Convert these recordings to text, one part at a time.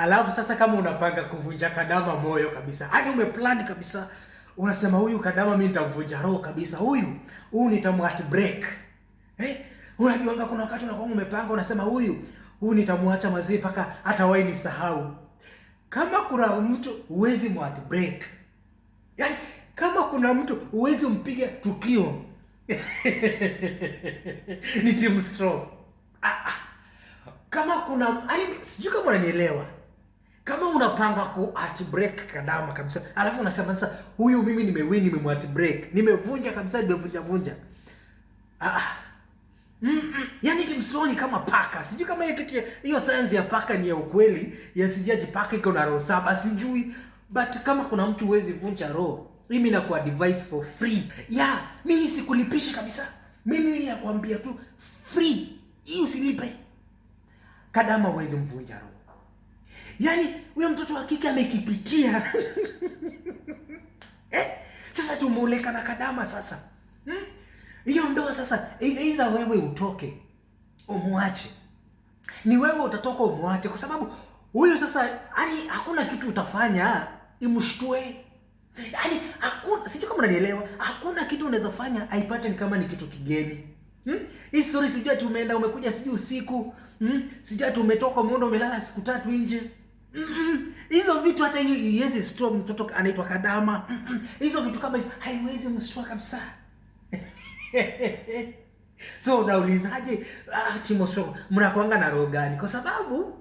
Alafu sasa kama unapanga kuvunja Kadama moyo kabisa, hadi umeplan kabisa, unasema huyu Kadama mimi nitamvunja roho kabisa, huyu nitamwat break. Unajua kuna wakati unakuwa umepanga unasema huyu nitamwacha mazee paka hata wai nisahau. Kama kuna mtu huwezi mwat break, yaani kama kuna mtu huwezi mpiga tukio ni Team Strong. Kama kuna sijui kama unanielewa. Kama unapanga ku at break Kadama kabisa, alafu unasema sasa huyu mimi nimewin, nimemwat break, nimevunja kabisa, nimevunja. Yaani Team Strong kama paka. Sijui kama hiyo science ya paka ni ya ukweli, ya sijaji paka iko na roho 7 sijui. But kama kuna mtu huwezi vunja roho, mimi na ku advise for free. Mimi sikulipishi kabisa. Mimi nakwambia tu free. Hii usilipe. Kadama huwezi mvunja roho. Yaani huyo mtoto wa kike amekipitia. Sasa tumuleka na Kadama sasa. Hiyo ndoa sasa, either wewe utoke umwache. Ni wewe utatoka umwache, kwa sababu huyo sasa yani hakuna kitu utafanya imshtue. Yaani hakuna, sijui kama unanielewa, hakuna kitu unaweza fanya aipate ni kama ni kitu kigeni. Hii story sijui ati umeenda umekuja sijui usiku, sijui ati umetoka umeenda umelala siku 3 nje. Hizo vitu hata hizi store mtoto anaitwa Kadama. Hizo vitu kama hizo haiwezi mstua kabisa. So unaulizaje Team Strong mnakuanga na roho gani? Kwa sababu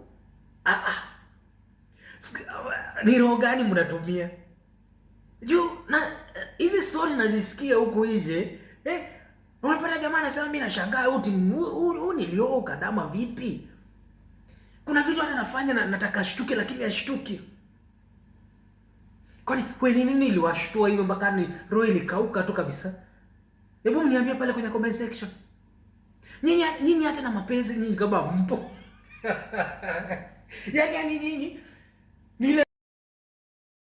ni roho gani mnatumia? Juu na hizi story nazisikia huko nje, unapata jamaa anasema mimi nashangaa huyu nilio Kadama vipi? Kuna vitu anafanya na nataka shtuke lakini ashtuki. Kwani wewe nini iliwashtua hivyo mpaka ni roho ilikauka tu kabisa? Hebu mniambie pale kwenye comment section. Nyinyi hata na mapenzi nyinyi kama mpo. Yaani nyinyi